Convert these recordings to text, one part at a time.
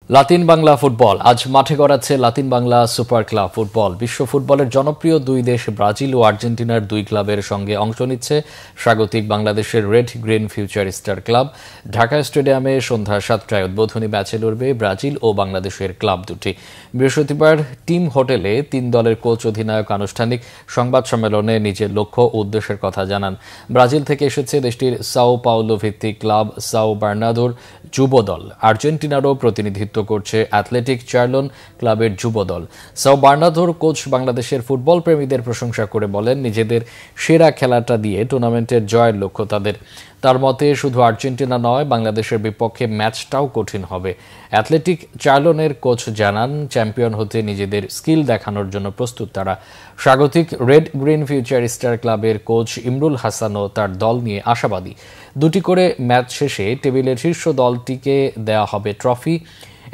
Latin Bangla football আজ মাঠে গড়াচ্ছে Latin Bangla super club football. বিশ্ব ফুটবলের জনপ্রিয় দুই দেশ ব্রাজিল ও আর্জেন্টিনার দুই ক্লাবের সঙ্গে অংশ নিচ্ছে স্বাগতিক বাংলাদেশের red green future star club. Dhaka স্টেডিয়ামে সন্ধ্যা 7টায় উদ্বোধনী ম্যাচে লড়বে ব্রাজিল ও বাংলাদেশের ক্লাব দুটি। বৃহস্পতিবার টিম হোটেলে তিন দলের কোচ অধিনায়ক আনুষ্ঠানিক সংবাদ সম্মেলনে নিজের লক্ষ্য ও উদ্দেশ্যের কথা জানান। ব্রাজিল থেকে এসেছে দেশটির সাও পাওলো ভিত্তিক ক্লাব সাও বার্নাদোর যুব দল। আর্জেন্টিনারও প্রতিনিধিত্ব করছে অ্যাথলেটিক চার্লন ক্লাবের যুব দল। সাও বার্নাদোর কোচ বাংলাদেশের ফুটবল প্রেমীদের প্রশংসা করে বলেন, নিজেদের সেরা খেলাটা দিয়ে টুর্নামেন্টের জয়ের লক্ষ্য তাদের। তার মতে শুধু আর্জেন্টিনা নয়, বাংলাদেশের বিপক্ষে ম্যাচটাও কঠিন হবে। অ্যাথলেটিক চার্লনের কোচ জানান, চ্যাম্পিয়ন হতে নিজেদের স্কিল দেখানোর জন্য প্রস্তুত তারা। স্বাগতিক রেড গ্রিন ফিউচার স্টার ক্লাবের কোচ ইমরুল হাসানও তার দল নিয়ে আশাবাদী। দুটি করে ম্যাচ শেষে টেবিলের শীর্ষ দলটিকে দেওয়া হবে ট্রফি।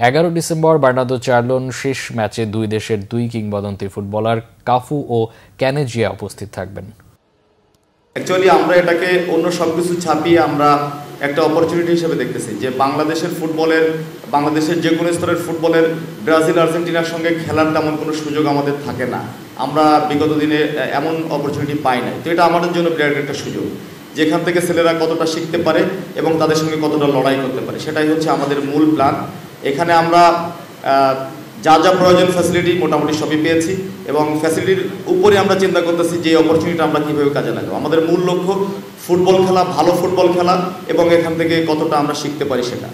11 ডিসেম্বর বার্নাদো চার্লন শেষ ম্যাচে দুই দেশের দুই কিংবদন্তি ফুটবলার কাফু ও ক্যানেজিয়া উপস্থিত থাকবেন। অ্যাকচুয়ালি আমরা এটাকে অন্য সবকিছু ছাপিয়ে আমরা একটা অপরচুনিটি হিসেবে দেখতেছি যে বাংলাদেশের যে কোনো স্তরের ফুটবলের ব্রাজিল আর্জেন্টিনার সঙ্গে খেলার তেমন কোনো সুযোগ আমাদের থাকে না। আমরা বিগত দিনে এমন অপরচুনিটি পাই নাই, তো এটা আমাদের জন্য বিরাট একটা সুযোগ, যেখান থেকে ছেলেরা কতটা শিখতে পারে এবং তাদের সঙ্গে কতটা লড়াই করতে পারে, সেটাই হচ্ছে আমাদের মূল প্ল্যান। এখানে আমরা যা যা প্রয়োজন ফ্যাসিলিটি মোটামুটি সবই পেয়েছি এবং ফ্যাসিলিটির উপরে আমরা চিন্তা করতেছি যে অপরচুনিটি আমরা কীভাবে কাজে লাগাবো। আমাদের মূল লক্ষ্য ফুটবল খেলা, ভালো ফুটবল খেলা এবং এখান থেকে কতটা আমরা শিখতে পারি সেটা।